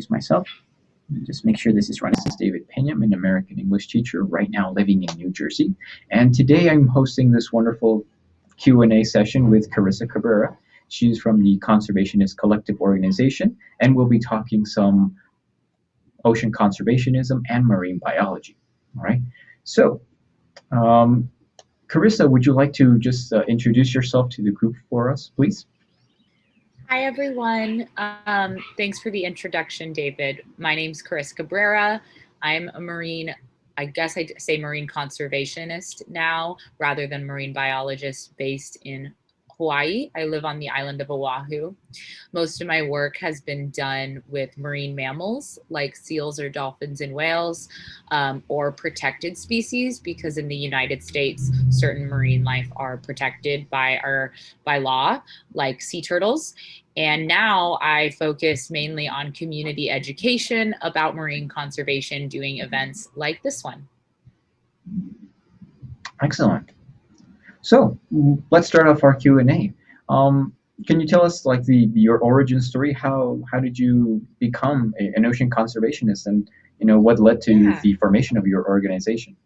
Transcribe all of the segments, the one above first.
introduce myself. Just make sure this is running. This is David Pena. I'm an American English teacher right now living in New Jersey. And today I'm hosting this wonderful Q&A session with Carissa Cabrera. She's from the Conservationist Collective Organization, and we'll be talking some ocean conservationism and marine biology. All right. So, Carissa, would you like to just introduce yourself to the group for us, please? Hi, everyone. Thanks for the introduction, David. My name's Carissa Cabrera. I'm a marine, I guess I'd say marine conservationist now, rather than marine biologist based in Hawaii. I live on the island of Oahu. Most of my work has been done with marine mammals like seals or dolphins and whales, or protected species, because in the United States, certain marine life are protected by law, like sea turtles. And now I focus mainly on community education about marine conservation, doing events like this one. Excellent. So let's start off our Q&A. Can you tell us like your origin story? How did you become an ocean conservationist, and what led to the formation of your organization?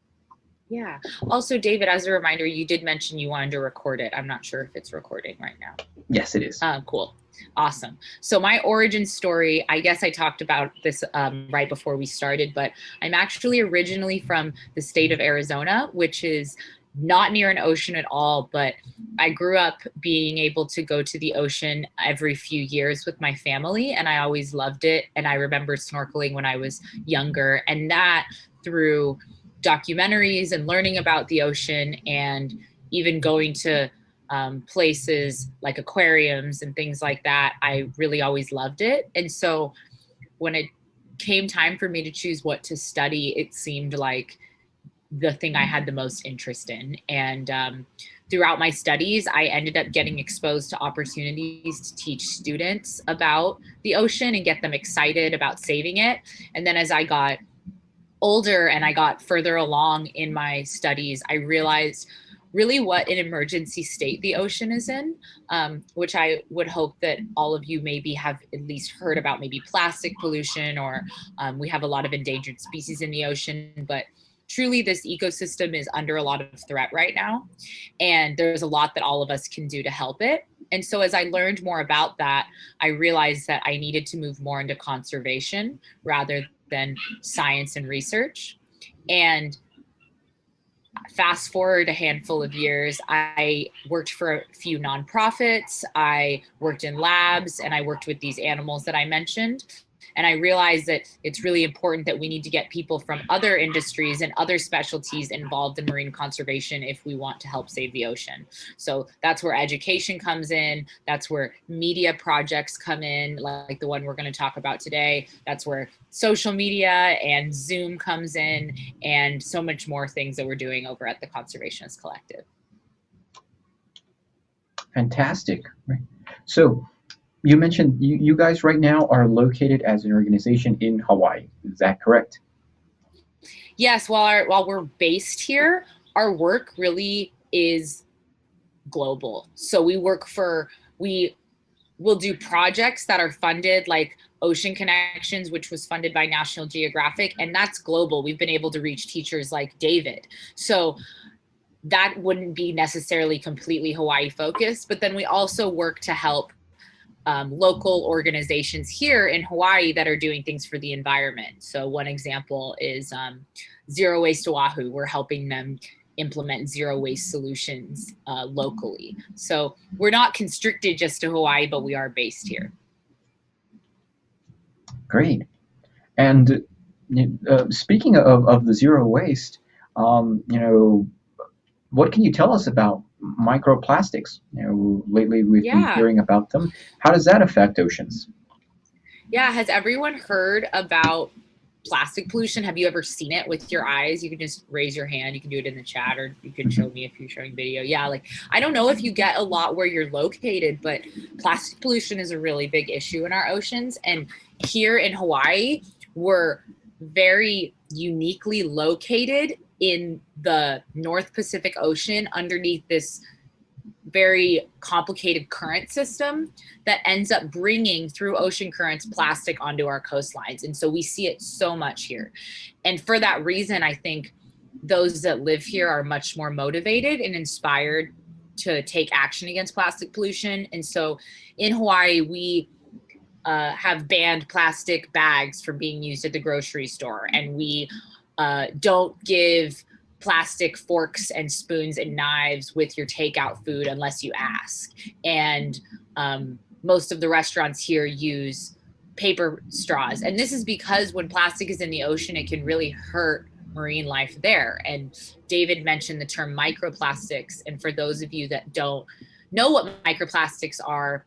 Yeah. Also, David, as a reminder, you did mention you wanted to record it. I'm not sure if it's recording right now. Yes, it is. Cool. Awesome. So my origin story, I guess I talked about this right before we started, but I'm actually originally from the state of Arizona, which is not near an ocean at all, but I grew up being able to go to the ocean every few years with my family, and I always loved it. And I remember snorkeling when I was younger, and that through documentaries and learning about the ocean, and even going to places like aquariums and things like that, I really always loved it. And so when it came time for me to choose what to study, it seemed like the thing I had the most interest in. And throughout my studies, I ended up getting exposed to opportunities to teach students about the ocean and get them excited about saving it. And then as I got older and I got further along in my studies, I realized really what an emergency state the ocean is in, which I would hope that all of you maybe have at least heard about, maybe plastic pollution, or we have a lot of endangered species in the ocean, but truly this ecosystem is under a lot of threat right now. And there's a lot that all of us can do to help it. And so as I learned more about that, I realized that I needed to move more into conservation rather than science and research. And fast forward a handful of years, I worked for a few nonprofits, I worked in labs, and I worked with these animals that I mentioned. And I realized that it's really important that we need to get people from other industries and other specialties involved in marine conservation if we want to help save the ocean. So that's where education comes in. That's where media projects come in, like the one we're going to talk about today. That's where social media and Zoom comes in, and so much more things that we're doing over at the Conservationist Collective. Fantastic. So you mentioned you guys right now are located as an organization in Hawaii. Is that correct? Yes. While we're based here, our work really is global. So we will do projects that are funded, like Ocean Connections, which was funded by National Geographic, and that's global. We've been able to reach teachers like David. So that wouldn't be necessarily completely Hawaii focused, but then we also work to help local organizations here in Hawaii that are doing things for the environment. So one example is Zero Waste Oahu. We're helping them implement zero waste solutions locally. So we're not constricted just to Hawaii, but we are based here. Great. And speaking of the zero waste, what can you tell us about microplastics? Lately we've been hearing about them. How does that affect oceans? Yeah, has everyone heard about plastic pollution? Have you ever seen it with your eyes? You can just raise your hand. You can do it in the chat, or you can show me if you're showing video. Yeah, like I don't know if you get a lot where you're located, but plastic pollution is a really big issue in our oceans. And here in Hawaii, we're very uniquely located in the North Pacific Ocean underneath this very complicated current system that ends up bringing through ocean currents plastic onto our coastlines. And so we see it so much here. And for that reason, I think those that live here are much more motivated and inspired to take action against plastic pollution. And so in Hawaii, we have banned plastic bags from being used at the grocery store, and we don't give plastic forks and spoons and knives with your takeout food unless you ask. And most of the restaurants here use paper straws. And this is because when plastic is in the ocean, it can really hurt marine life there. And David mentioned the term microplastics. And for those of you that don't know what microplastics are,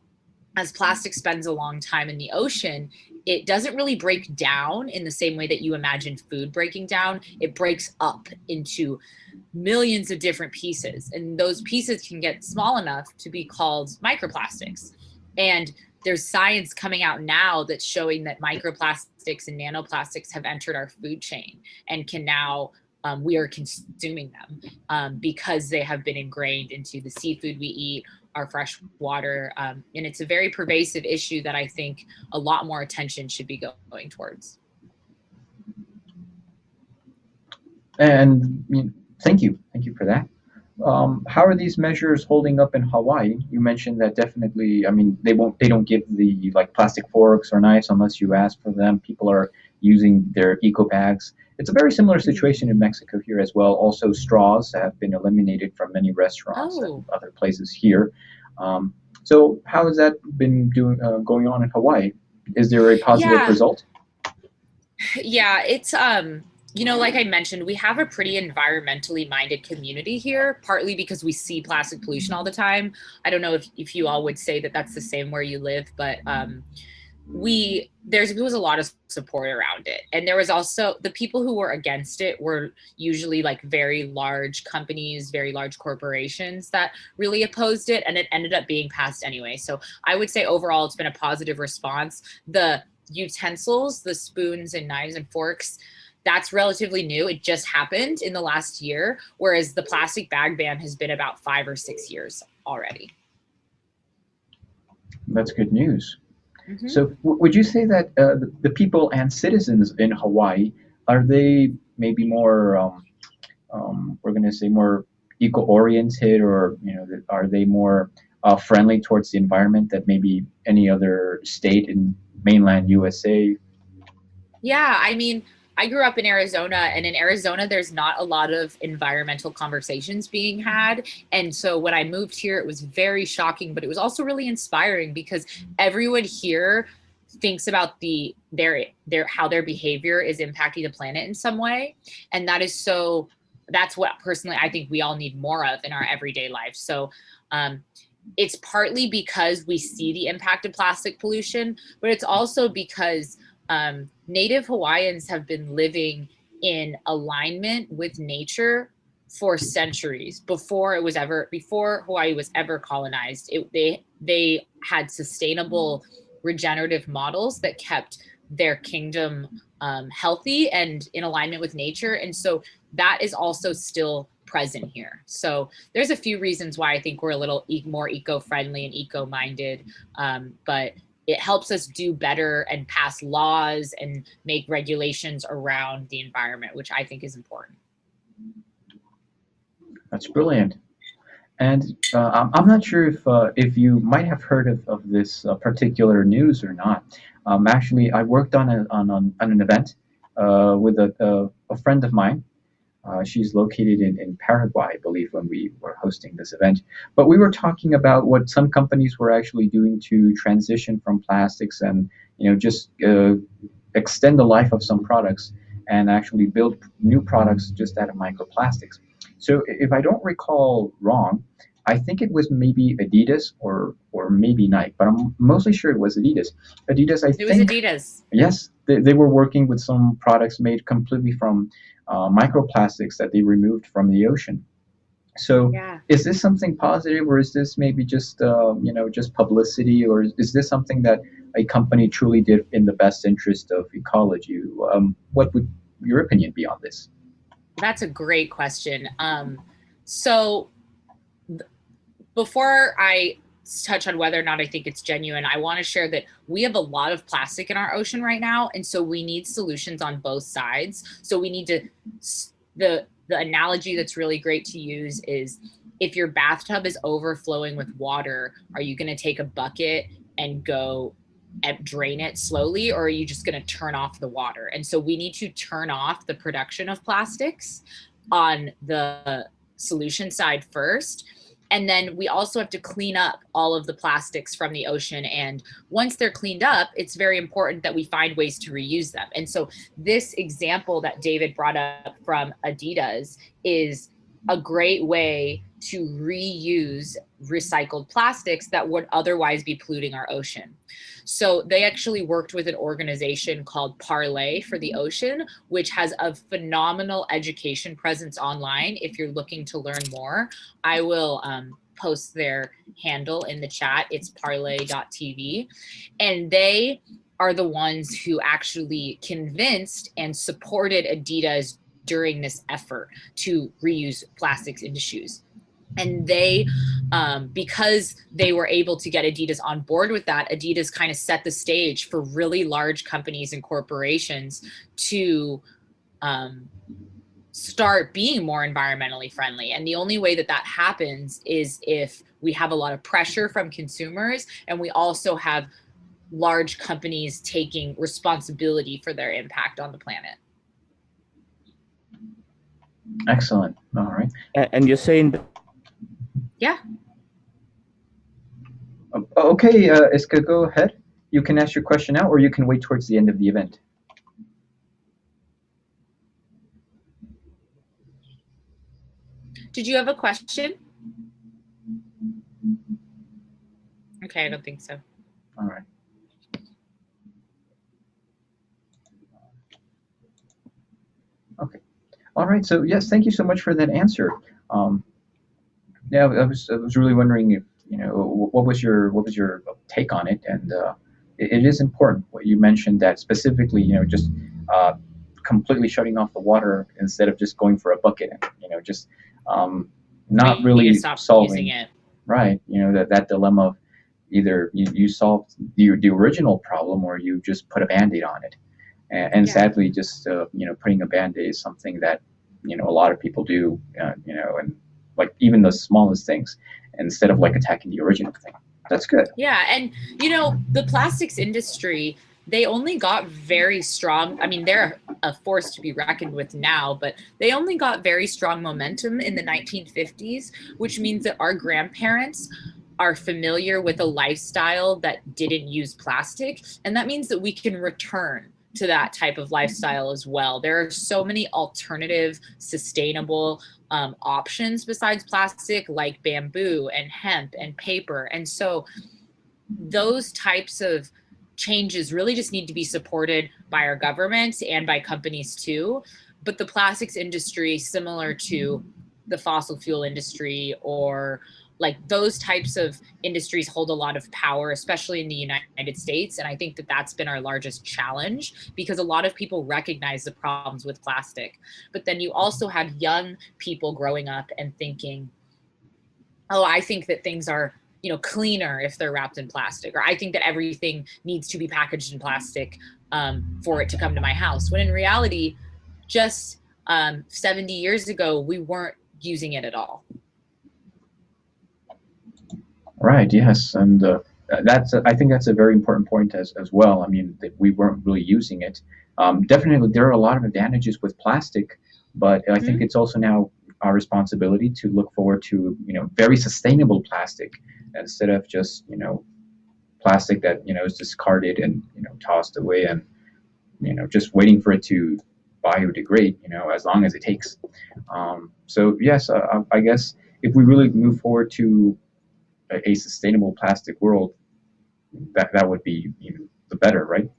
as plastic spends a long time in the ocean, it doesn't really break down in the same way that you imagine food breaking down. It breaks up into millions of different pieces. And those pieces can get small enough to be called microplastics. And there's science coming out now that's showing that microplastics and nanoplastics have entered our food chain and can now, we are consuming them because they have been ingrained into the seafood we eat, our fresh water. And it's a very pervasive issue that I think a lot more attention should be going towards. And thank you for that. How are these measures holding up in Hawaii? You mentioned that definitely. I mean, they don't give the like plastic forks or knives unless you ask for them. People are using their eco bags. It's a very similar situation in Mexico here as well. Also, straws have been eliminated from many restaurants and other places here. So how has that been going on in Hawaii? Is there a positive result? Yeah, it's you know, like I mentioned, we have a pretty environmentally minded community here, partly because we see plastic pollution all the time. I don't know if you all would say that that's the same where you live, but there was a lot of support around it. And there was also the people who were against it were usually like very large companies, very large corporations that really opposed it. And it ended up being passed anyway. So I would say overall, it's been a positive response. The utensils, the spoons and knives and forks, that's relatively new. It just happened in the last year, whereas the plastic bag ban has been about 5 or 6 years already. That's good news. Mm-hmm. So would you say that the people and citizens in Hawaii, are they maybe more, we're going to say more eco-oriented, or, you know, are they more friendly towards the environment that maybe any other state in mainland USA? Yeah, I mean, I grew up in Arizona, and in Arizona, there's not a lot of environmental conversations being had. And so when I moved here, it was very shocking, but it was also really inspiring because everyone here thinks about how their behavior is impacting the planet in some way. And that's what personally I think we all need more of in our everyday life. So it's partly because we see the impact of plastic pollution, but it's also because Native Hawaiians have been living in alignment with nature for centuries before Hawaii was ever colonized. They had sustainable regenerative models that kept their kingdom healthy and in alignment with nature. And so that is also still present here. So there's a few reasons why I think we're a little more eco-friendly and eco-minded, but it helps us do better and pass laws and make regulations around the environment, which I think is important. That's brilliant. And I'm not sure if you might have heard of this particular news or not. Actually, I worked on an event with a friend of mine. She's located in Paraguay, I believe, when we were hosting this event. But we were talking about what some companies were actually doing to transition from plastics and, you know, just extend the life of some products and actually build new products just out of microplastics. So if I don't recall wrong, I think it was maybe Adidas or maybe Nike, but I'm mostly sure it was Adidas. It was Adidas. Yes, they were working with some products made completely from microplastics that they removed from the ocean. So Is this something positive, or is this maybe just just publicity, or is this something that a company truly did in the best interest of ecology? What would your opinion be on this? That's a great question. So before I touch on whether or not I think it's genuine, I want to share that we have a lot of plastic in our ocean right now, and so we need solutions on both sides. So we need to, the analogy that's really great to use is, if your bathtub is overflowing with water, are you going to take a bucket and go and drain it slowly, or are you just going to turn off the water? And so we need to turn off the production of plastics on the solution side first. And then we also have to clean up all of the plastics from the ocean. And once they're cleaned up, it's very important that we find ways to reuse them. And so this example that David brought up from Adidas is a great way to reuse recycled plastics that would otherwise be polluting our ocean. So they actually worked with an organization called Parlay for the Ocean, which has a phenomenal education presence online. If you're looking to learn more, I will post their handle in the chat. It's parlay.tv. And they are the ones who actually convinced and supported Adidas during this effort to reuse plastics into shoes. And they, because they were able to get Adidas on board with that, Adidas kind of set the stage for really large companies and corporations to start being more environmentally friendly. And the only way that that happens is if we have a lot of pressure from consumers, and we also have large companies taking responsibility for their impact on the planet. Excellent. All right. And you're saying Yeah. Okay, Iska, go ahead. You can ask your question now, or you can wait towards the end of the event. Did you have a question? Okay, I don't think so. All right. Okay. All right. So yes, thank you so much for that answer. Yeah, I was really wondering if what was your take on it, and it is important what you mentioned, that specifically just completely shutting off the water instead of just going for a bucket, and just not really solving it. Right. That dilemma of either you solved the original problem, or you just put a Band-Aid on it, and Yeah. sadly just putting a Band-Aid is something that a lot of people do, and like even the smallest things, instead of like attacking the original thing. That's good. Yeah, and the plastics industry, they only got very strong. I mean, they're a force to be reckoned with now, but they only got very strong momentum in the 1950s, which means that our grandparents are familiar with a lifestyle that didn't use plastic. And that means that we can return to that type of lifestyle as well. There are so many alternative, sustainable options besides plastic, like bamboo and hemp and paper. And so those types of changes really just need to be supported by our government and by companies too. But the plastics industry, similar to the fossil fuel industry, or like those types of industries, hold a lot of power, especially in the United States. And I think that that's been our largest challenge, because a lot of people recognize the problems with plastic. But then you also have young people growing up and thinking, oh, I think that things are cleaner if they're wrapped in plastic, or I think that everything needs to be packaged in plastic for it to come to my house. When in reality, just 70 years ago, we weren't using it at all. Right. Yes, and I think that's a very important point as well. I mean, that we weren't really using it. Definitely, there are a lot of advantages with plastic, but I think it's also now our responsibility to look forward to very sustainable plastic, instead of just plastic that is discarded and tossed away, and just waiting for it to biodegrade as long as it takes. So yes, I guess if we really move forward to a sustainable plastic world, that would be the better, right?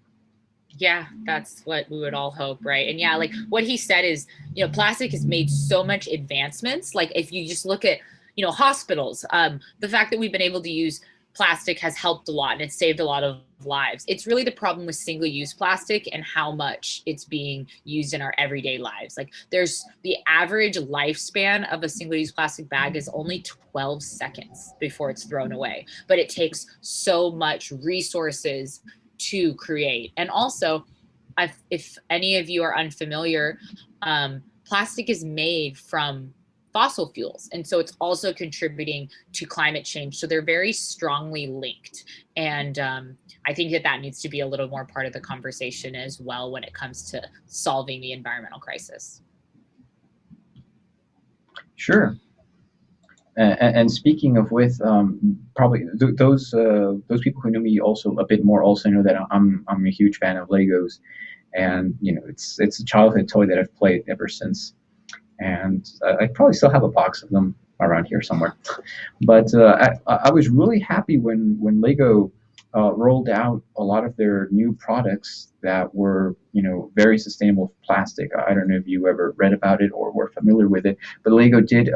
Yeah, that's what we would all hope, right? And yeah, like what he said is, plastic has made so much advancements. Like if you just look at, hospitals, the fact that we've been able to use plastic has helped a lot and it's saved a lot of lives. It's really the problem with single-use plastic and how much it's being used in our everyday lives. Like there's the average lifespan of a single-use plastic bag is only 12 seconds before it's thrown away, but it takes so much resources to create. And also, if any of you are unfamiliar, plastic is made from fossil fuels. And so it's also contributing to climate change. So they're very strongly linked. And I think that needs to be a little more part of the conversation as well when it comes to solving the environmental crisis. Sure. And speaking of with, probably those people who know me also a bit more also know that I'm a huge fan of Legos, and it's a childhood toy that I've played ever since, and I probably still have a box of them around here somewhere. But I was really happy when Lego rolled out a lot of their new products that were very sustainable plastic. I don't know if you ever read about it or were familiar with it, but Lego did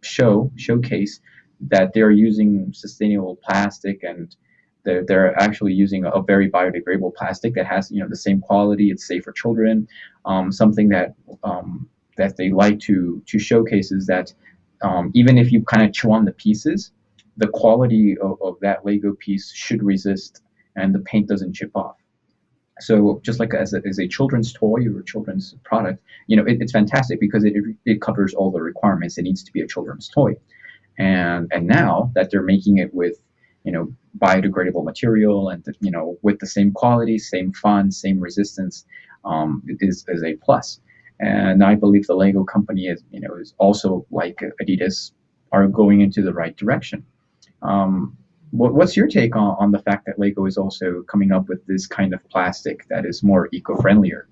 showcase that they're using sustainable plastic, and they're actually using a very biodegradable plastic that has the same quality. It's safe for children. Something that they like to showcase is that even if you kind of chew on the pieces, the quality of that Lego piece should resist, and the paint doesn't chip off. So just like as a children's toy or a children's product, it's fantastic because it covers all the requirements. It needs to be a children's toy, and now that they're making it with biodegradable material and with the same quality, same fun, same resistance, is a plus. And I believe the Lego company is also like Adidas are going into the right direction. What's your take on the fact that Lego is also coming up with this kind of plastic that is more eco-friendlier?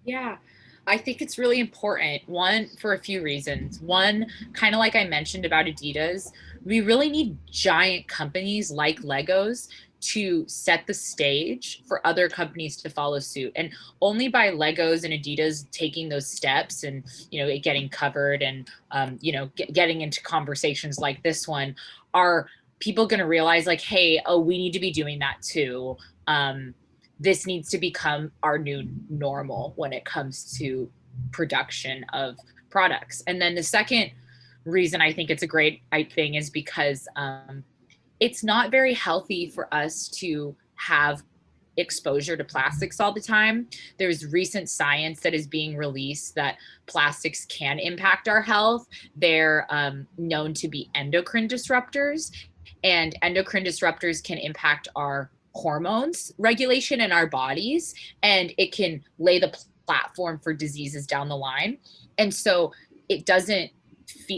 Yeah, I think it's really important. One, for a few reasons. One, kind of like I mentioned about Adidas, we really need giant companies like Legos to set the stage for other companies to follow suit. And only by Legos and Adidas taking those steps and it getting covered and getting into conversations like this one are people going to realize like, hey, oh, we need to be doing that too. This needs to become our new normal when it comes to production of products. And then the second reason I think it's a great thing is because it's not very healthy for us to have exposure to plastics all the time. There's recent science that is being released that plastics can impact our health. They're known to be endocrine disruptors, and endocrine disruptors can impact our hormones regulation in our bodies, and it can lay the platform for diseases down the line. And so it doesn't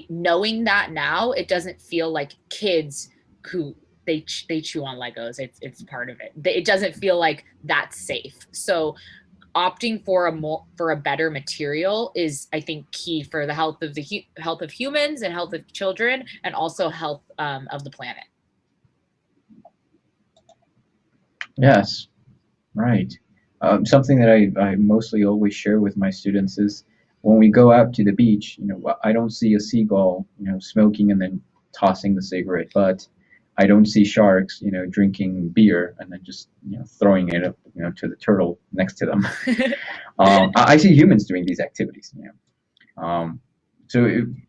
knowing that now, it doesn't feel like kids who they chew on Legos. It's part of it. It doesn't feel like that's safe. So opting for a better material is, I think, key for the health of health of humans and health of children, and also health of the planet. Yes, right. Something that I mostly always share with my students is when we go out to the beach, I don't see a seagull, smoking and then tossing the cigarette, but I don't see sharks, drinking beer and then just, throwing it up, to the turtle next to them. I see humans doing these activities,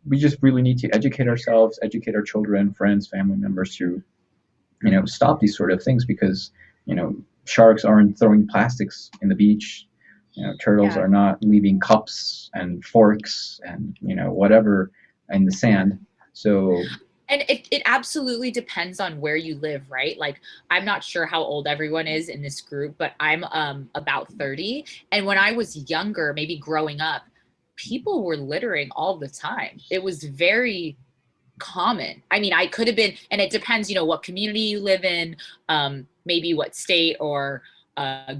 we just really need to educate ourselves, educate our children, friends, family members to, stop these sort of things because, sharks aren't throwing plastics in the beach. Turtles Yeah. are not leaving cups and forks and, whatever in the sand. So And it absolutely depends on where you live, right? Like, I'm not sure how old everyone is in this group, but I'm about 30. And when I was younger, maybe growing up, people were littering all the time. It was very common. I mean, I could have been, and it depends, what community you live in, maybe what state or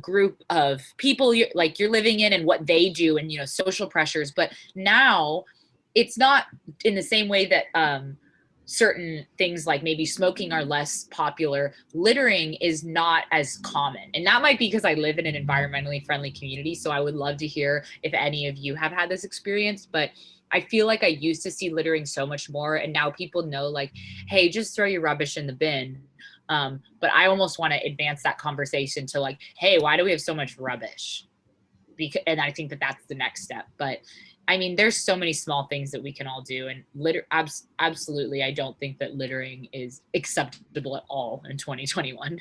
group of people you're living in and what they do and, social pressures. But now it's not in the same way that certain things like maybe smoking are less popular. Littering is not as common. And that might be because I live in an environmentally friendly community. So I would love to hear if any of you have had this experience. But I feel like I used to see littering so much more, and now people know, like, hey, just throw your rubbish in the bin. But I almost want to advance that conversation to like, hey, why do we have so much rubbish? And I think that that's the next step. But I mean, there's so many small things that we can all do, and absolutely, I don't think that littering is acceptable at all in 2021.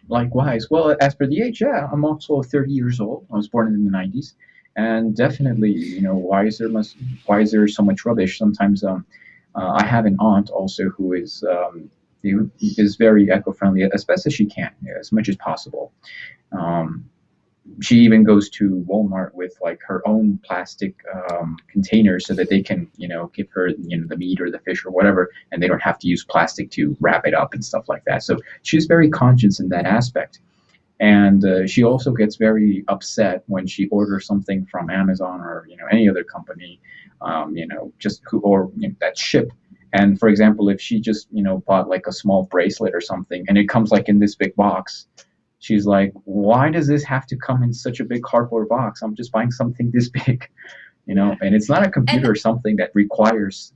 Likewise. Well, as for the age, yeah, I'm also 30 years old. I was born in the 90s, and definitely, why is there so much rubbish? Sometimes, I have an aunt also who is very eco-friendly as best as she can, as much as possible. Um, she even goes to Walmart with like her own plastic containers so that they can, give her, the meat or the fish or whatever, and they don't have to use plastic to wrap it up and stuff like that. So she's very conscious in that aspect. And she also gets very upset when she orders something from Amazon or any other company, just who or that ship. And for example, if she just bought like a small bracelet or something, and it comes like in this big box, she's like, "Why does this have to come in such a big cardboard box? I'm just buying something this big." And it's not a And computer or something that requires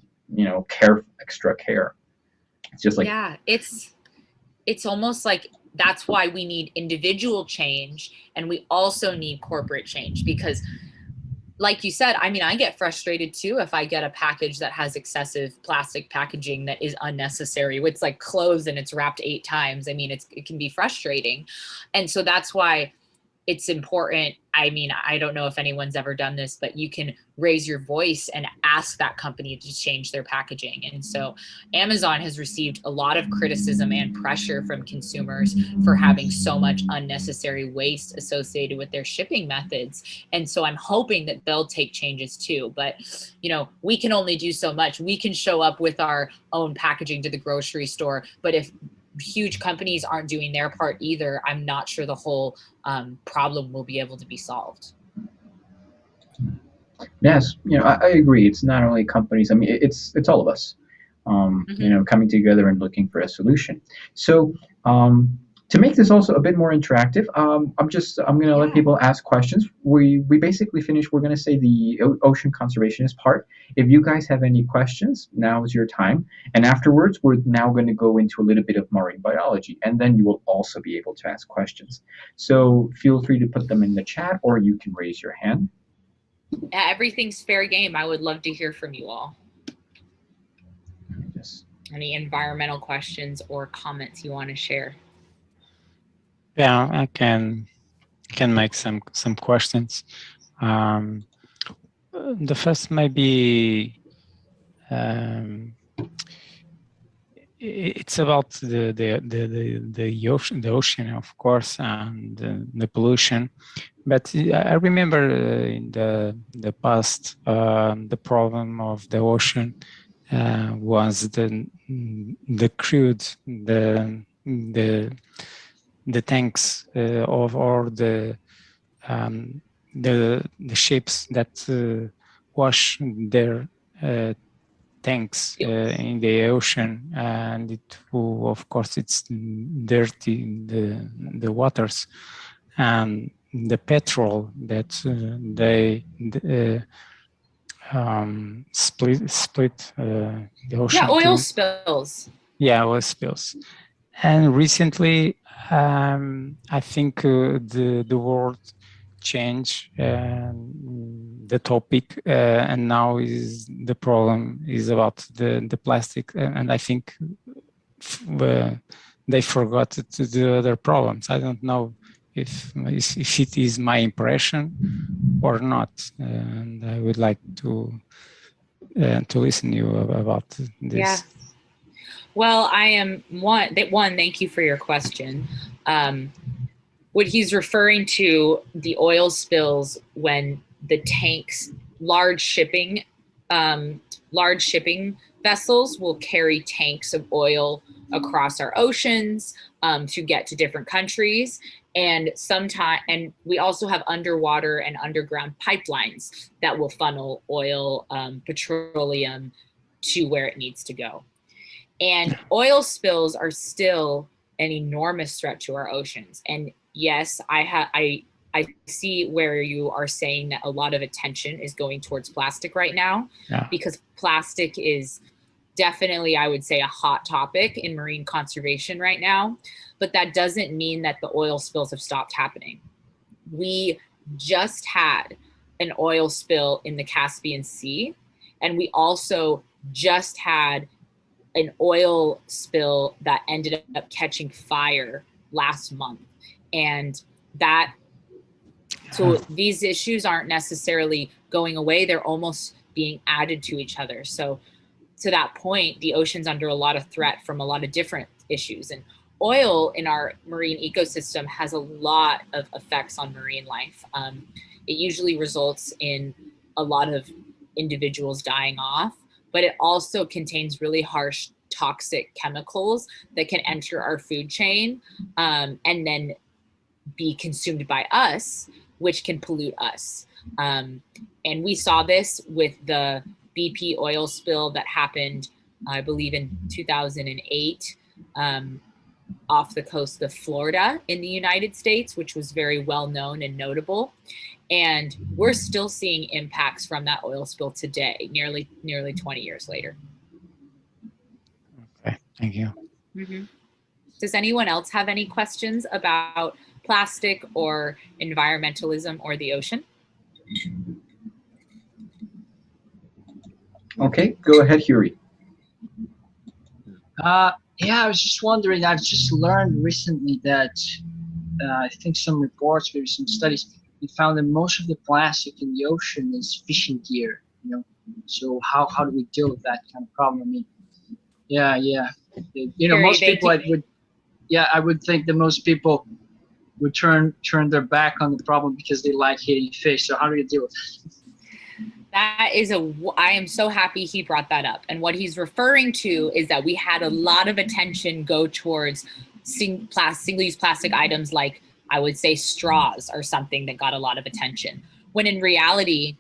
extra care. It's just like, yeah, it's almost like that's why we need individual change, and we also need corporate change, because like you said, I mean, I get frustrated too if I get a package that has excessive plastic packaging that is unnecessary. It's like clothes and it's wrapped 8 times. I mean, it can be frustrating. And so that's why it's important. I mean, I don't know if anyone's ever done this, but you can raise your voice and ask that company to change their packaging. And so Amazon has received a lot of criticism and pressure from consumers for having so much unnecessary waste associated with their shipping methods. And so I'm hoping that they'll take changes too. But, we can only do so much. We can show up with our own packaging to the grocery store, but if huge companies aren't doing their part either, I'm not sure the whole problem will be able to be solved. yes, I agree. It's not only companies. I mean, it's all of us, Mm-hmm. coming together and looking for a solution. So, to make this also a bit more interactive, I'm going to let Yeah. people ask questions. We basically finished. We're going to say the ocean conservationist part. If you guys have any questions, now is your time. And afterwards, we're now going to go into a little bit of marine biology, and then you will also be able to ask questions. So feel free to put them in the chat, or you can raise your hand. Everything's fair game. I would love to hear from you all. Yes. Any environmental questions or comments you want to share? Yeah, I can make some questions. The first maybe it's about the ocean, of course, and the pollution. But I remember in the past, the problem of the ocean was the crude, the tanks of or the ships that wash their tanks in the ocean, and of course it's dirty the waters, and the petrol that they split the ocean. Yeah, oil spills. Yeah, oil spills. And recently, I think the world changed the topic, and now is the problem is about the plastic, and I think they forgot to do other problems. I don't know if it is my impression or not, and I would like to listen to you about this. Yeah. Well, I am one. Thank you for your question. What he's referring to, the oil spills when the tanks, large shipping vessels will carry tanks of oil across our oceans to get to different countries. And we also have underwater and underground pipelines that will funnel oil, petroleum to where it needs to go. And oil spills are still an enormous threat to our oceans. And yes, I I see where you are saying that a lot of attention is going towards plastic right now, because plastic is definitely, I would say, a hot topic in marine conservation right now. But that doesn't mean that the oil spills have stopped happening. We just had an oil spill in the Caspian Sea, and we also just had an oil spill that ended up catching fire last month. And that, so these issues aren't necessarily going away, they're almost being added to each other. So to that point, the ocean's under a lot of threat from a lot of different issues. And oil in our marine ecosystem has a lot of effects on marine life. It usually results in a lot of individuals dying off, but it also contains really harsh toxic chemicals that can enter our food chain and then be consumed by us, which can pollute us. And we saw this with the BP oil spill that happened, I believe, in 2008 off the coast of Florida in the United States, which was very well known and notable. And we're still seeing impacts from that oil spill today, nearly 20 years later. Okay, thank you. Mm-hmm. Does anyone else have any questions about plastic or environmentalism or the ocean? Okay, go ahead, Huey. Yeah, I was just wondering, I've just learned recently that I think some reports, maybe some studies, they found that most of the plastic in the ocean is fishing gear, you know. So how do we deal with that kind of problem? I mean, yeah. You know, most people I would think that most people would turn their back on the problem because they like eating fish. So how do you deal with it? That is I am so happy he brought that up. And what he's referring to is that we had a lot of attention go towards single-use plastic items like, I would say, straws or something that got a lot of attention. When in reality,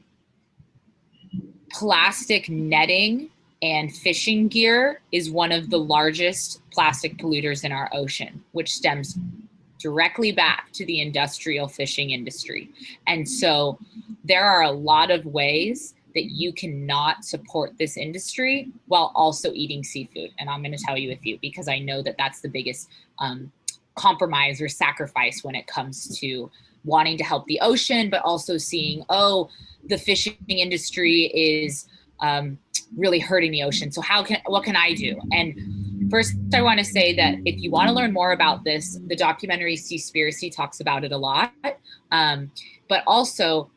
plastic netting and fishing gear is one of the largest plastic polluters in our ocean, which stems directly back to the industrial fishing industry. And so there are a lot of ways that you cannot support this industry while also eating seafood. And I'm going to tell you a few because I know that that's the biggest compromise or sacrifice when it comes to wanting to help the ocean, but also seeing, oh, the fishing industry is really hurting the ocean. So what can I do? And first, I want to say that if you want to learn more about this, the documentary Seaspiracy talks about it a lot. But also,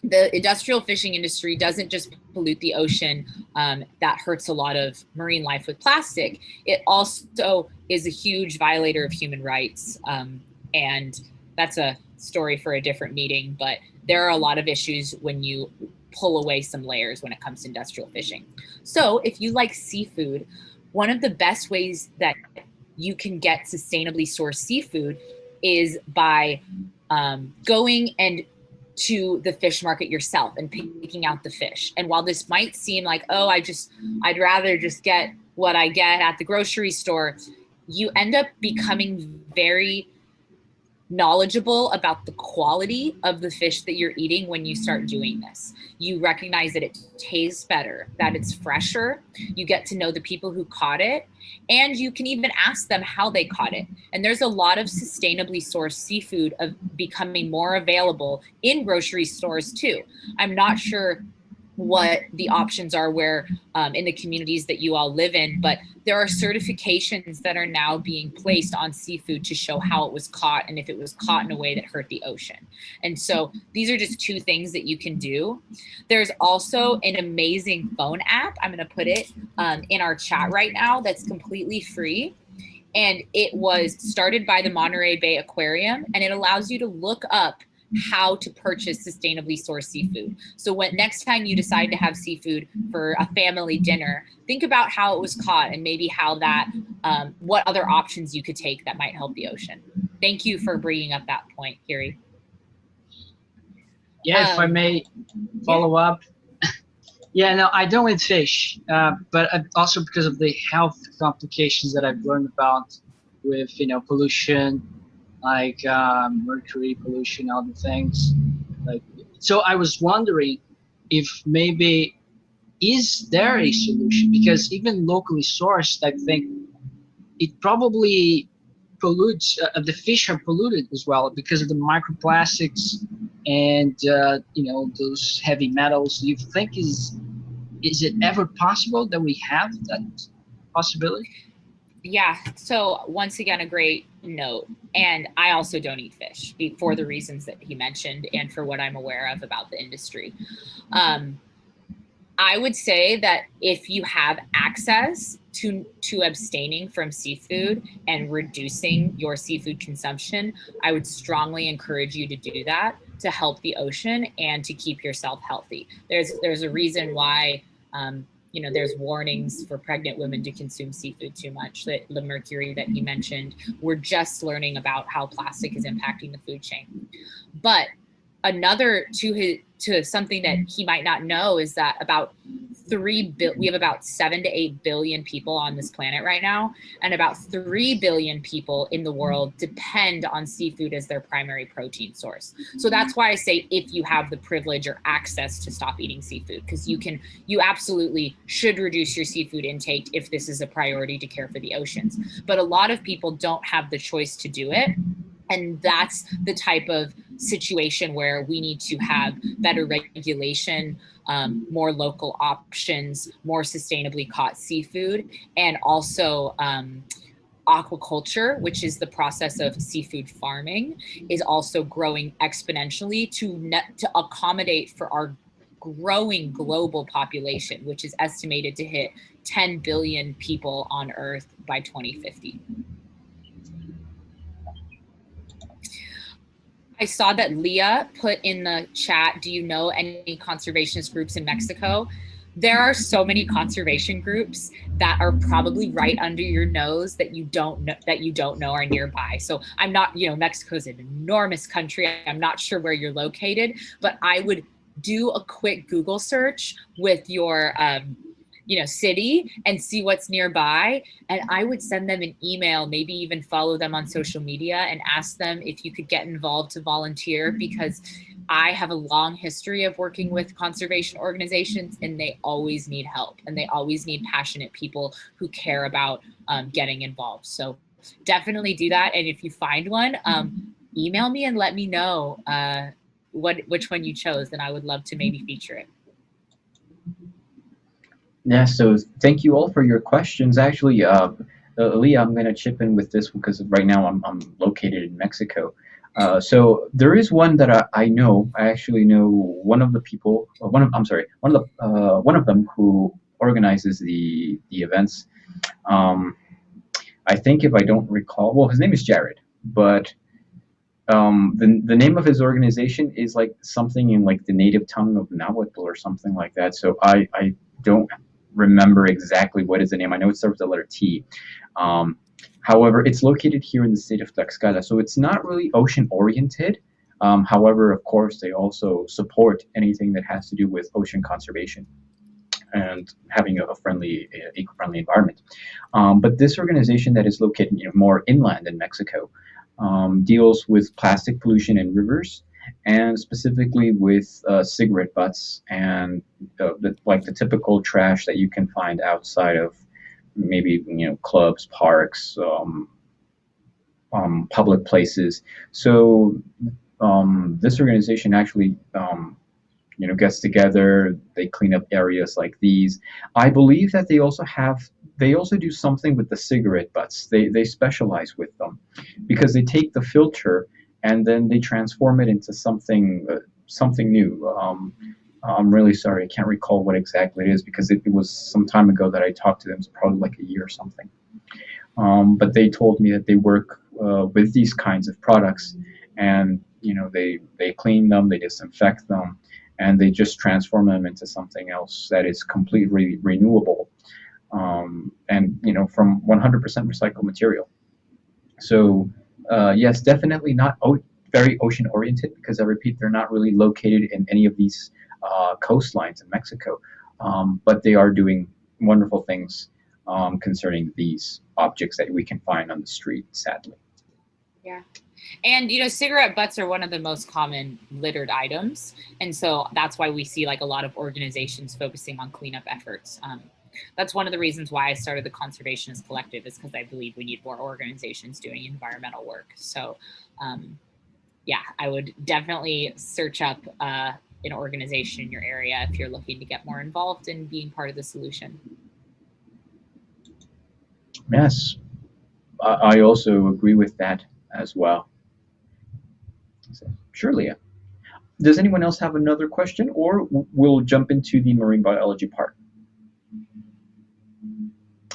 the industrial fishing industry doesn't just pollute the ocean. That hurts a lot of marine life with plastic. It also is a huge violator of human rights. And that's a story for a different meeting. But there are a lot of issues when you pull away some layers when it comes to industrial fishing. So if you like seafood, one of the best ways that you can get sustainably sourced seafood is by going and to the fish market yourself and picking out the fish. And while this might seem like, oh, I'd rather just get what I get at the grocery store, you end up becoming very knowledgeable about the quality of the fish that you're eating when you start doing this. You recognize that it tastes better, that it's fresher. You get to know the people who caught it, and you can even ask them how they caught it. And there's a lot of sustainably sourced seafood becoming more available in grocery stores too. I'm not sure what the options are where in the communities that you all live in, but there are certifications that are now being placed on seafood to show how it was caught and if it was caught in a way that hurt the ocean. And so these are just two things that you can do. There's also an amazing phone app. I'm going to put it in our chat right now that's completely free. And it was started by the Monterey Bay Aquarium, and it allows you to look up how to purchase sustainably sourced seafood. So next time you decide to have seafood for a family dinner, think about how it was caught and maybe how that, what other options you could take that might help the ocean. Thank you for bringing up that point, Kiri. Yeah, if I may follow up. Yeah, no, I don't eat fish, but also because of the health complications that I've learned about with, pollution like mercury pollution, other things. Like, so I was wondering if maybe is there a solution, because even locally sourced, I think it probably pollutes. The fish are polluted as well because of the microplastics and those heavy metals. Do you think is it ever possible that we have that possibility? Yeah, so once again, a great note. And I also don't eat fish for the reasons that he mentioned and for what I'm aware of about the industry. I would say that if you have access to abstaining from seafood and reducing your seafood consumption, I would strongly encourage you to do that to help the ocean and to keep yourself healthy. There's a reason why there's warnings for pregnant women to consume seafood too much. The mercury that he mentioned, we're just learning about how plastic is impacting the food chain. But another to something that he might not know is that we have about 7 to 8 billion people on this planet right now, and about 3 billion people in the world depend on seafood as their primary protein source. So that's why I say if you have the privilege or access to stop eating seafood, because you absolutely should reduce your seafood intake if this is a priority to care for the oceans. But a lot of people don't have the choice to do it. And that's the type of situation where we need to have better regulation, more local options, more sustainably caught seafood, and also aquaculture, which is the process of seafood farming, is also growing exponentially to accommodate for our growing global population, which is estimated to hit 10 billion people on Earth by 2050. I saw that Leah put in the chat, do you know any conservationist groups in Mexico? There are so many conservation groups that are probably right under your nose that you don't know are nearby. So I'm not, Mexico's an enormous country. I'm not sure where you're located, but I would do a quick Google search with your city and see what's nearby. And I would send them an email, maybe even follow them on social media and ask them if you could get involved to volunteer, because I have a long history of working with conservation organizations, and they always need help, and they always need passionate people who care about getting involved. So definitely do that. And if you find one, email me and let me know which one you chose, and I would love to maybe feature it. Yeah, so thank you all for your questions. Actually, Leah, I'm going to chip in with this because right now I'm located in Mexico. So there is one that I know. I actually know one of the people. One of them who organizes the events. I think, if I don't recall, well, his name is Jared, but the name of his organization is like something in like the native tongue of Nahuatl or something like that. So I don't remember exactly what is the name. I know it starts with the letter T. However, it's located here in the state of Tlaxcala, so it's not really ocean oriented. However, of course, they also support anything that has to do with ocean conservation and having a friendly, eco-friendly environment. But this organization that is located more inland in Mexico deals with plastic pollution in rivers, and specifically with cigarette butts and the typical trash that you can find outside of maybe clubs, parks, public places. So this organization actually gets together. They clean up areas like these. I believe that they also do something with the cigarette butts. They specialize with them because they take the filter and then they transform it into something new. I'm really sorry, I can't recall what exactly it is because it was some time ago that I talked to them. It's probably like a year or something. But they told me that they work with these kinds of products, and they clean them, they disinfect them, and they just transform them into something else that is completely renewable, and from 100% recycled material. So yes, definitely not very ocean oriented, because I repeat, they're not really located in any of these coastlines in Mexico, but they are doing wonderful things concerning these objects that we can find on the street, sadly. Yeah. And, you know, cigarette butts are one of the most common littered items. And so that's why we see like a lot of organizations focusing on cleanup efforts. That's one of the reasons why I started the Conservationist Collective, is because I believe we need more organizations doing environmental work. So yeah, I would definitely search up an organization in your area if you're looking to get more involved in being part of the solution. Yes, I also agree with that as well. So, sure, Leah. Does anyone else have another question, or we'll jump into the marine biology part?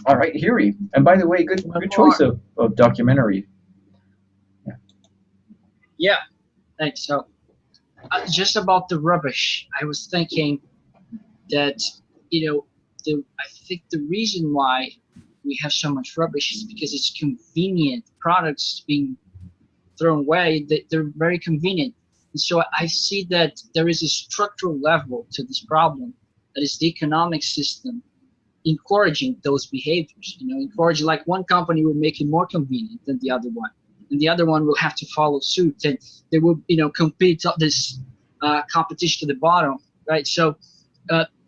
All right, Hiri. And by the way, good choice of documentary. Yeah. Yeah, thanks. So, just about the rubbish, I was thinking that, I think the reason why we have so much rubbish is because it's convenient. Products being thrown away, they're very convenient. And so I see that there is a structural level to this problem, that is the economic system encouraging those behaviors. Encouraging, like, one company will make it more convenient than the other one, and the other one will have to follow suit, and they will, compete on this competition to the bottom, right? So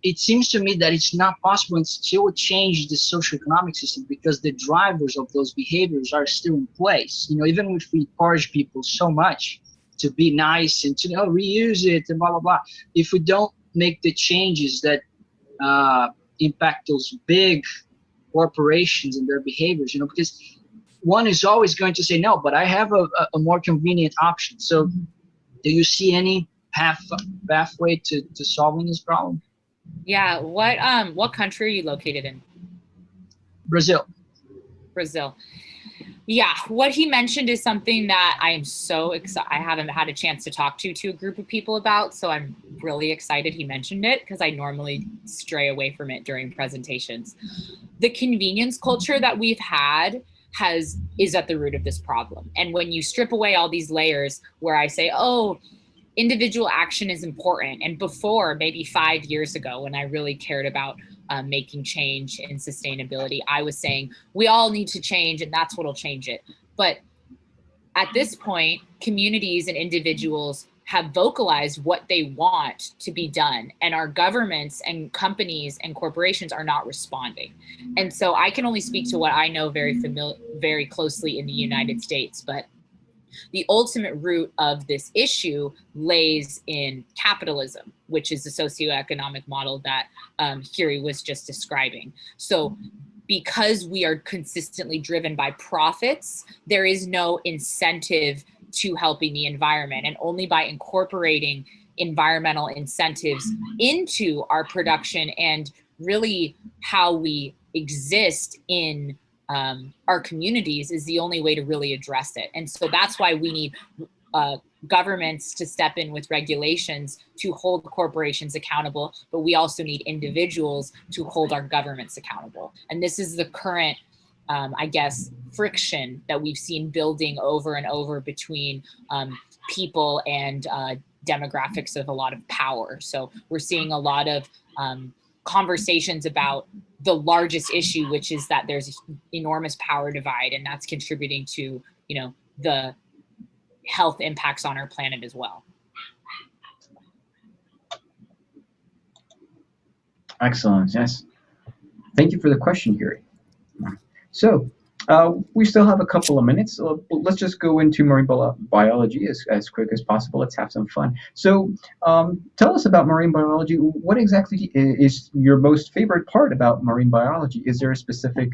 it seems to me that it's not possible until we change the socioeconomic system, because the drivers of those behaviors are still in place. Even if we encourage people so much to be nice and to reuse it and blah blah blah, if we don't make the changes that impact those big corporations and their behaviors, because one is always going to say no, but I have a more convenient option. So do you see any pathway to solving this problem? Yeah. What country are you located in? Brazil. Brazil. Yeah, what he mentioned is something that I am so excited. I haven't had a chance to talk to a group of people about, so I'm really excited he mentioned it, because I normally stray away from it during presentations. The convenience culture that we've had is at the root of this problem. And when you strip away all these layers where I say, oh, individual action is important. And before, maybe 5 years ago, when I really cared about making change in sustainability, I was saying we all need to change, and that's what'll change it. But at this point, communities and individuals have vocalized what they want to be done, and our governments and companies and corporations are not responding. And so I can only speak to what I know very closely in the United States, but the ultimate root of this issue lays in capitalism, which is the socioeconomic model that Hiri was just describing. So because we are consistently driven by profits, there is no incentive to helping the environment. And only by incorporating environmental incentives into our production and really how we exist in our communities is the only way to really address it. And so that's why we need governments to step in with regulations to hold corporations accountable, but we also need individuals to hold our governments accountable. And this is the current, I guess, friction that we've seen building over and over between people and demographics of a lot of power. So we're seeing a lot of conversations about the largest issue, which is that there's an enormous power divide, and that's contributing to, the health impacts on our planet as well. Excellent. Yes. Thank you for the question, Gary. So we still have a couple of minutes. Let's just go into marine biology as quick as possible. Let's have some fun. So tell us about marine biology. What exactly is your most favorite part about marine biology? Is there a specific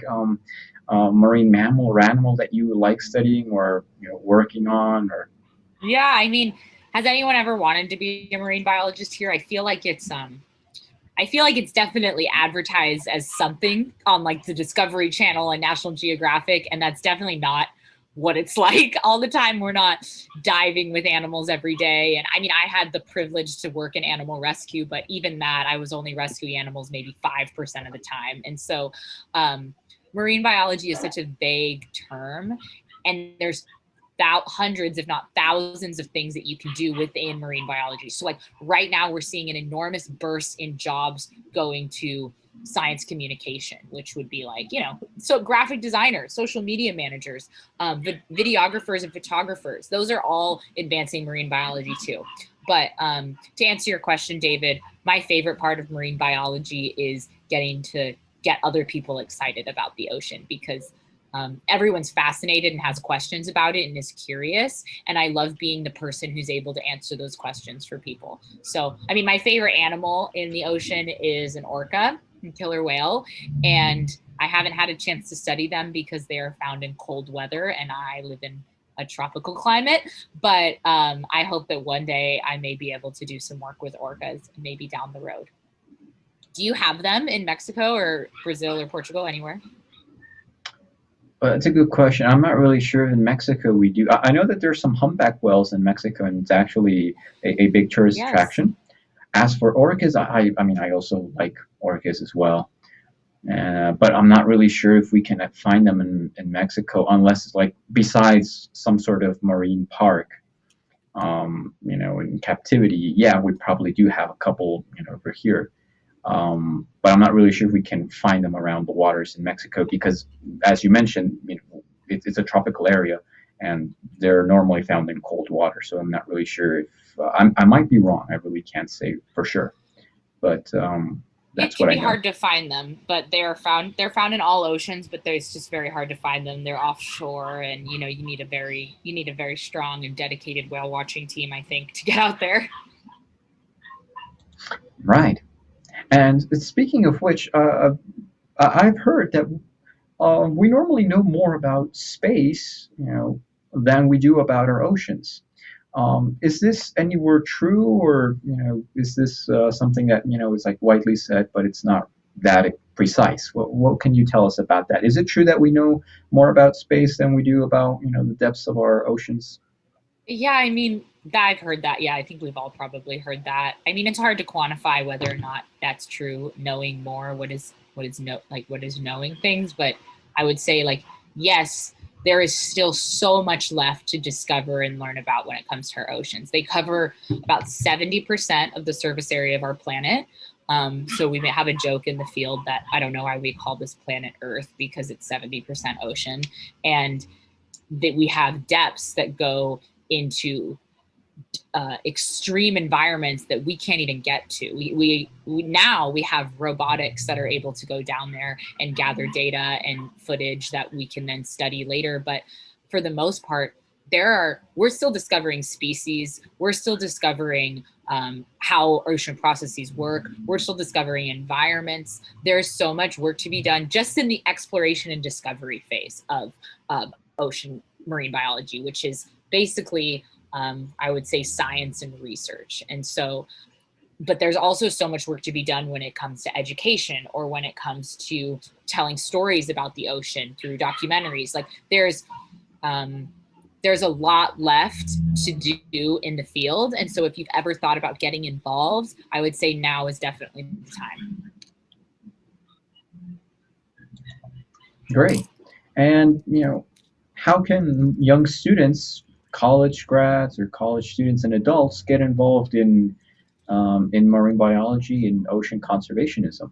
marine mammal or animal that you like studying or working on? Or yeah, I mean, has anyone ever wanted to be a marine biologist here? I feel like it's definitely advertised as something on like the Discovery Channel and National Geographic, and that's definitely not what it's like all the time. We're not diving with animals every day. And I mean, I had the privilege to work in animal rescue, but even that, I was only rescuing animals maybe 5% of the time. And so marine biology is such a vague term, and there's about hundreds, if not thousands of things that you can do within marine biology. So like right now we're seeing an enormous burst in jobs going to science communication, which would be like, you know, so graphic designers, social media managers, videographers and photographers. Those are all advancing marine biology too. But to answer your question, David, my favorite part of marine biology is getting to get other people excited about the ocean, because everyone's fascinated and has questions about it and is curious. And I love being the person who's able to answer those questions for people. So, I mean, my favorite animal in the ocean is an orca, a killer whale. And I haven't had a chance to study them because they are found in cold weather and I live in a tropical climate. But I hope that one day I may be able to do some work with orcas, maybe down the road. Do you have them in Mexico or Brazil or Portugal, anywhere? That's a good question. I'm not really sure if in Mexico we do. I know that there's some humpback whales in Mexico, and it's actually a big tourist attraction. As for orcas, I mean, I also like orcas as well. But I'm not really sure if we can find them in Mexico, unless it's like besides some sort of marine park, you know, in captivity. Yeah, we probably do have a couple, you know, over here. But I'm not really sure if we can find them around the waters in Mexico because, as you mentioned, you know, it's a tropical area and they're normally found in cold water. So I'm not really sure if I might be wrong. I really can't say for sure, but that's what I know. It can be hard to find them, but they're found in all oceans, but it's just very hard to find them. They're offshore, and you know, you need a very strong and dedicated whale watching team, I think, to get out there. Right. And speaking of which, I've heard that we normally know more about space, you know, than we do about our oceans. Is this anywhere true, or you know, is this something that you know is like widely said, but it's not that precise? What can you tell us about that? Is it true that we know more about space than we do about you know the depths of our oceans? Yeah, I mean, I've heard that. Yeah, I think we've all probably heard that. I mean, it's hard to quantify whether or not that's true. Knowing more, what is knowing things, but I would say like yes, there is still so much left to discover and learn about when it comes to our oceans. They cover about 70% of the surface area of our planet. So we may have a joke in the field that I don't know why we call this planet Earth because it's 70% ocean, and that we have depths that go into extreme environments that we can't even get to. We now have robotics that are able to go down there and gather data and footage that we can then study later. But for the most part, we're still discovering species. We're still discovering how ocean processes work. We're still discovering environments. There's so much work to be done just in the exploration and discovery phase of ocean marine biology, which is basically I would say science and research. And so, but there's also so much work to be done when it comes to education or when it comes to telling stories about the ocean through documentaries. Like there's a lot left to do in the field. And so if you've ever thought about getting involved, I would say now is definitely the time. Great. And, you know, how can young students, college grads or college students and adults get involved in marine biology and ocean conservationism?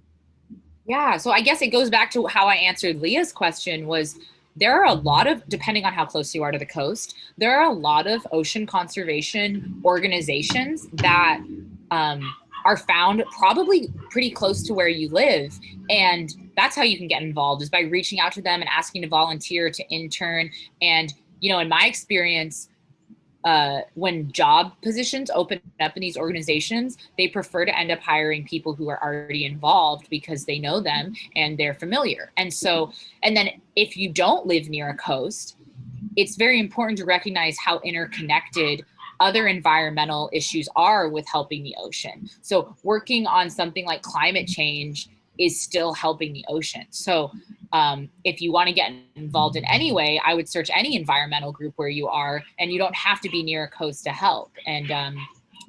Yeah, so I guess it goes back to how I answered Leah's question was there are a lot of, depending on how close you are to the coast, there are a lot of ocean conservation organizations that are found probably pretty close to where you live. And that's how you can get involved, is by reaching out to them and asking to volunteer, to intern. And, you know, in my experience, when job positions open up in these organizations, they prefer to end up hiring people who are already involved because they know them and they're familiar. And so, and then if you don't live near a coast, it's very important to recognize how interconnected other environmental issues are with helping the ocean. So working on something like climate change is still helping the ocean. So if you want to get involved in any way, I would search any environmental group where you are, and you don't have to be near a coast to help. And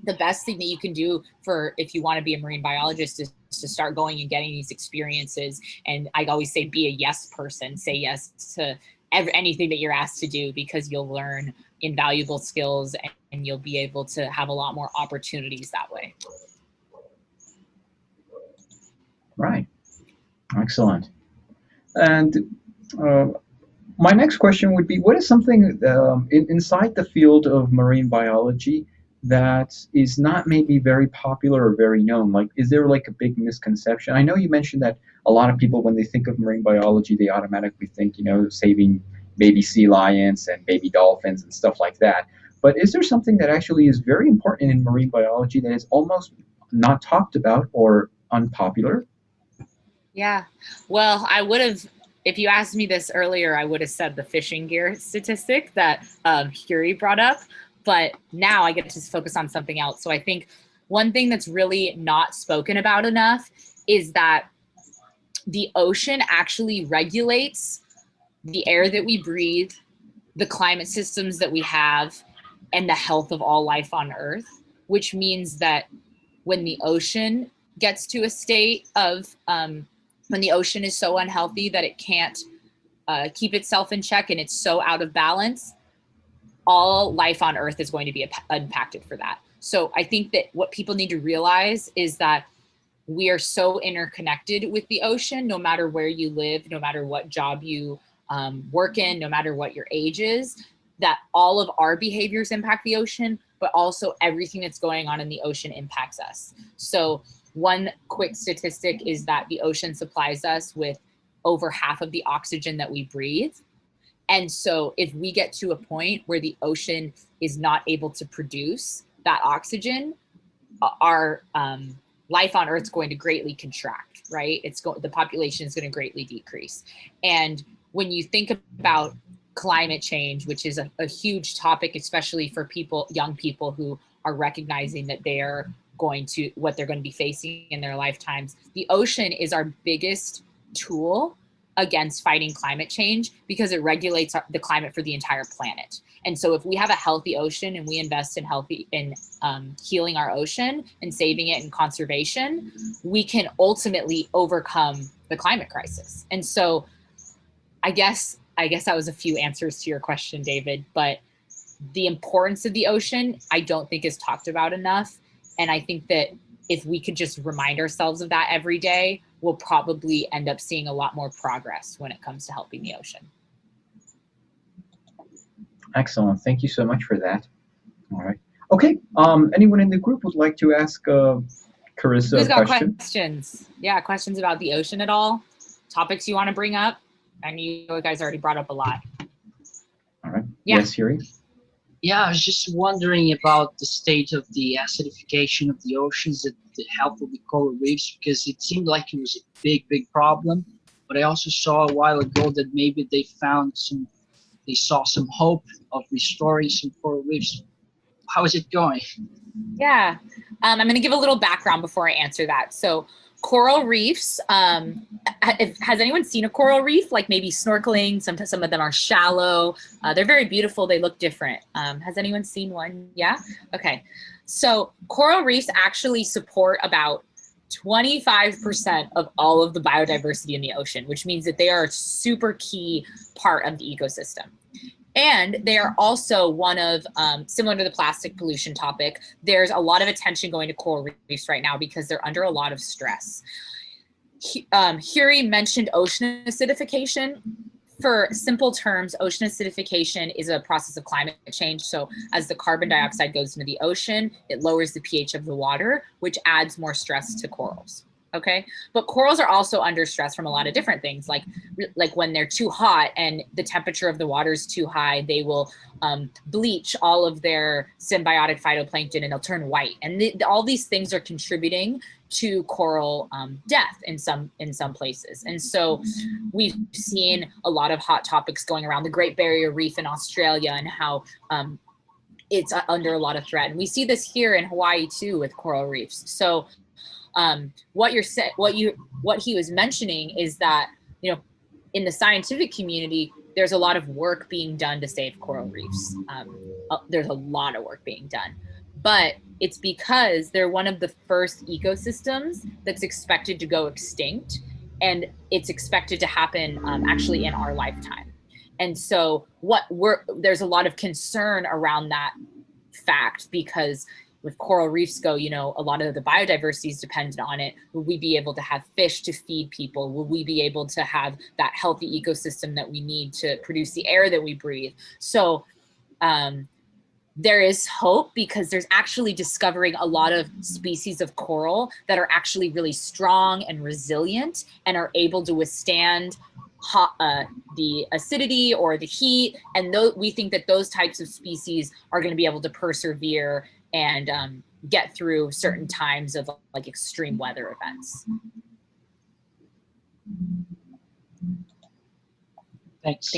the best thing that you can do for if you want to be a marine biologist is to start going and getting these experiences. And I always say, be a yes person, say yes to anything that you're asked to do, because you'll learn invaluable skills and you'll be able to have a lot more opportunities that way. Right. Excellent. And my next question would be, what is something inside the field of marine biology that is not maybe very popular or very known? Like, is there like a big misconception? I know you mentioned that a lot of people, when they think of marine biology, they automatically think, saving baby sea lions and baby dolphins and stuff like that. But is there something that actually is very important in marine biology that is almost not talked about or unpopular? Yeah. Well, I would have, if you asked me this earlier, I would have said the fishing gear statistic that Huri brought up. But now I get to focus on something else. So I think one thing that's really not spoken about enough is that the ocean actually regulates the air that we breathe, the climate systems that we have, and the health of all life on Earth, which means that when the ocean gets to a state of, when the ocean is so unhealthy that it can't keep itself in check and it's so out of balance, all life on Earth is going to be impacted for that. So I think that what people need to realize is that we are so interconnected with the ocean, no matter where you live, no matter what job you work in, no matter what your age is, that all of our behaviors impact the ocean, but also everything that's going on in the ocean impacts us. So one quick statistic is that the ocean supplies us with over half of the oxygen that we breathe. And so if we get to a point where the ocean is not able to produce that oxygen, our life on Earth is going to greatly contract, right? The population is going to greatly decrease. And when you think about climate change, which is a huge topic, especially for young people who are recognizing that what they're going to be facing in their lifetimes, the ocean is our biggest tool against fighting climate change because it regulates the climate for the entire planet. And so if we have a healthy ocean and we invest in healing our ocean and saving it in conservation, we can ultimately overcome the climate crisis. And so I guess that was a few answers to your question, David, but the importance of the ocean, I don't think is talked about enough. And I think that if we could just remind ourselves of that every day, we'll probably end up seeing a lot more progress when it comes to helping the ocean. Excellent. Thank you so much for that. All right. Okay. Anyone in the group would like to ask Carissa Who's a got question? questions? Yeah, questions about the ocean at all? Topics you want to bring up? I know you guys already brought up a lot. All right. Yeah. Yes, Yuri? Yeah, I was just wondering about the state of the acidification of the oceans, the health of the coral reefs, because it seemed like it was a big, big problem. But I also saw a while ago that maybe they saw some hope of restoring some coral reefs. How is it going? Yeah, I'm going to give a little background before I answer that. So coral reefs, has anyone seen a coral reef? Like maybe snorkeling, some of them are shallow. They're very beautiful, they look different. Has anyone seen one? Yeah, okay. So coral reefs actually support about 25% of all of the biodiversity in the ocean, which means that they are a super key part of the ecosystem. And they are also one of, similar to the plastic pollution topic, there's a lot of attention going to coral reefs right now because they're under a lot of stress. Huri mentioned ocean acidification. For simple terms, ocean acidification is a process of climate change. So as the carbon dioxide goes into the ocean, it lowers the pH of the water, which adds more stress to corals. Okay, but corals are also under stress from a lot of different things, like when they're too hot and the temperature of the water is too high, they will bleach all of their symbiotic phytoplankton and they'll turn white. And all these things are contributing to coral death in some places. And so we've seen a lot of hot topics going around the Great Barrier Reef in Australia and how it's under a lot of threat. And we see this here in Hawaii too with coral reefs. So what he was mentioning is that, in the scientific community, there's a lot of work being done to save coral reefs. There's a lot of work being done, but it's because they're one of the first ecosystems that's expected to go extinct, and it's expected to happen actually in our lifetime. And so there's a lot of concern around that fact because if coral reefs go, you know, a lot of the biodiversity is dependent on it. Will we be able to have fish to feed people? Will we be able to have that healthy ecosystem that we need to produce the air that we breathe? So there is hope, because there's actually discovering a lot of species of coral that are actually really strong and resilient and are able to withstand the acidity or the heat. And we think that those types of species are going to be able to persevere and get through certain times of like extreme weather events. Thanks.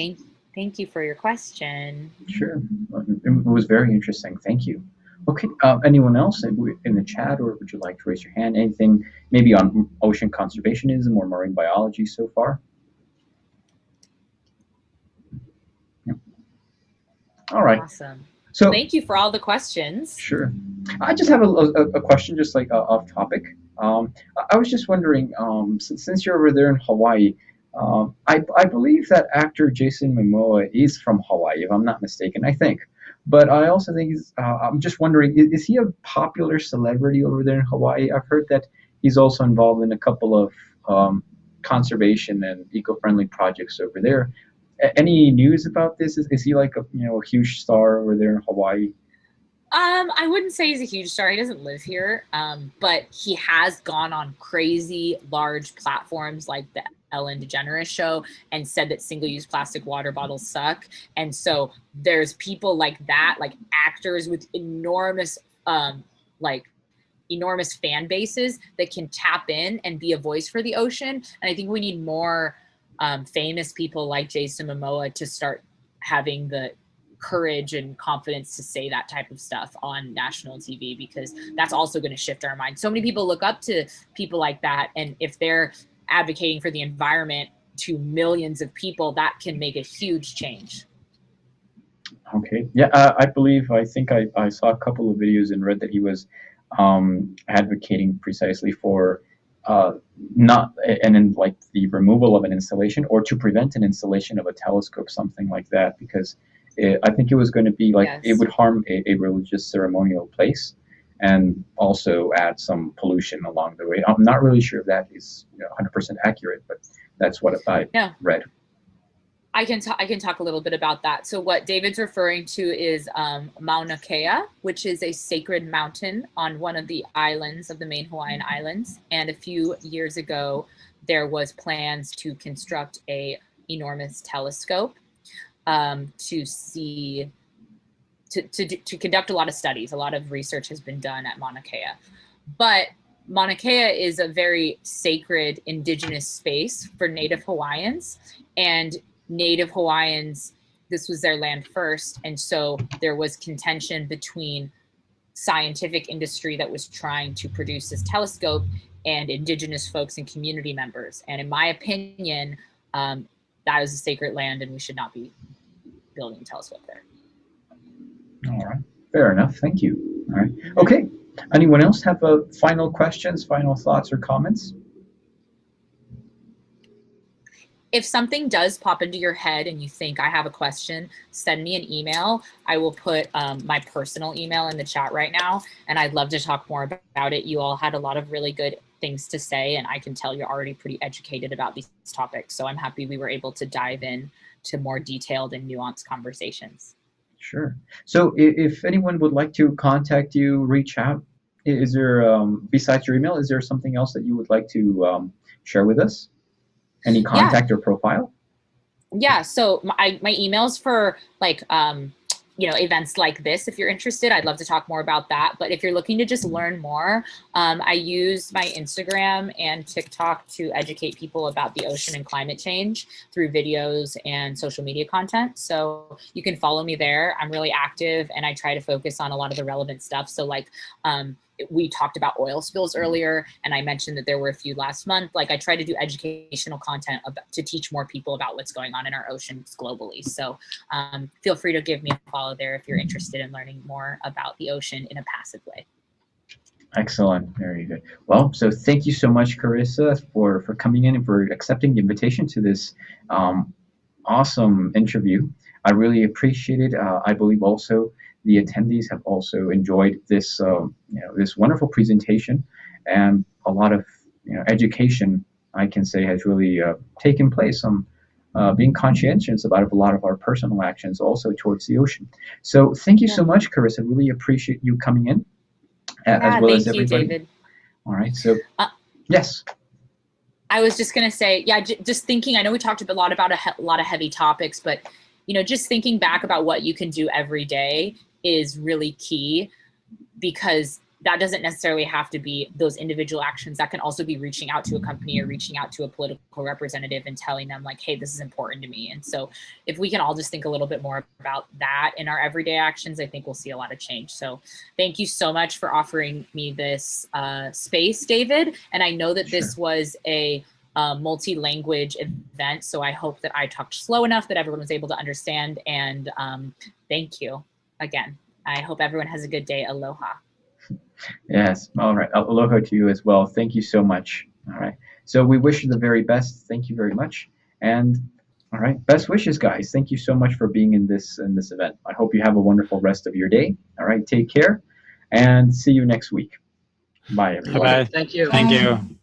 Thank you for your question. Sure. It was very interesting. Thank you. Okay. Anyone else in the chat, or would you like to raise your hand? Anything maybe on ocean conservationism or marine biology so far? Yeah. All right. Awesome. So thank you for all the questions. Sure. I just have a question, just like off topic. I was just wondering, since you're over there in Hawaii, I believe that actor Jason Momoa is from Hawaii, if I'm not mistaken, I think. But I also think I'm just wondering, is he a popular celebrity over there in Hawaii? I've heard that he's also involved in a couple of conservation and eco-friendly projects over there. Any news about this? Is he like a huge star over there in Hawaii? I wouldn't say he's a huge star. He doesn't live here, but he has gone on crazy large platforms like the Ellen DeGeneres show and said that single-use plastic water bottles suck. And so there's people like that, like actors with enormous enormous fan bases that can tap in and be a voice for the ocean. And I think we need more famous people like Jason Momoa to start having the courage and confidence to say that type of stuff on national TV, because that's also going to shift our mind. So many people look up to people like that, and if they're advocating for the environment to millions of people, that can make a huge change. Okay. Yeah, I think I saw a couple of videos and read that he was advocating precisely for not like the removal of an installation, or to prevent an installation of a telescope, something like that, because I think it was going to be like, yes, it would harm a religious ceremonial place and also add some pollution along the way. I'm not really sure if that is 100% accurate, but that's what I read. I can talk a little bit about that. So what David's referring to is Mauna Kea, which is a sacred mountain on one of the islands of the main Hawaiian Islands. And a few years ago, there was plans to construct a enormous telescope to conduct a lot of studies. A lot of research has been done at Mauna Kea. But Mauna Kea is a very sacred indigenous space for Native Hawaiians, and Native Hawaiians, this was their land first. And so there was contention between scientific industry that was trying to produce this telescope and indigenous folks and community members. And in my opinion, that is a sacred land and we should not be building a telescope there. All right, fair enough, thank you. All right, okay. Anyone else have final questions, final thoughts or comments? If something does pop into your head and you think I have a question, send me an email. I will put my personal email in the chat right now, and I'd love to talk more about it. You all had a lot of really good things to say, and I can tell you're already pretty educated about these topics. So I'm happy we were able to dive in to more detailed and nuanced conversations. Sure. So if anyone would like to contact you, reach out, is there, besides your email, is there something else that you would like to share with us? Any contact or profile? Yeah, so my email's for like, events like this. If you're interested, I'd love to talk more about that. But if you're looking to just learn more, I use my Instagram and TikTok to educate people about the ocean and climate change through videos and social media content. So you can follow me there. I'm really active and I try to focus on a lot of the relevant stuff. So like, we talked about oil spills earlier, and I mentioned that there were a few last month. Like I try to do educational content to teach more people about what's going on in our oceans globally. So feel free to give me a follow there if you're interested in learning more about the ocean in a passive way. Excellent, very good. Well, so thank you so much, Carissa, for coming in and for accepting the invitation to this awesome interview. I really appreciate it. I believe also the attendees have also enjoyed this, this wonderful presentation, and a lot of education, I can say, has really taken place on being conscientious about a lot of our personal actions also towards the ocean. So thank you so much, Carissa. Really appreciate you coming in, as well as thank you, everybody. David. All right. So yes. I was just going to say, yeah, just thinking, I know we talked a lot about a lot of heavy topics, but, just thinking back about what you can do every day is really key, because that doesn't necessarily have to be those individual actions. That can also be reaching out to a company or reaching out to a political representative and telling them like, hey, this is important to me. And so if we can all just think a little bit more about that in our everyday actions, I think we'll see a lot of change. So thank you so much for offering me this space, David. And I know that this was a multi-language event, so I hope that I talked slow enough that everyone was able to understand. And thank you again. I hope everyone has a good day. Aloha. Yes. All right. Aloha to you as well. Thank you so much. All right. So we wish you the very best. Thank you very much. And all right, best wishes, guys. Thank you so much for being in this event. I hope you have a wonderful rest of your day. All right. Take care, and see you next week. Bye, everybody. Bye-bye. Thank you. Thank you.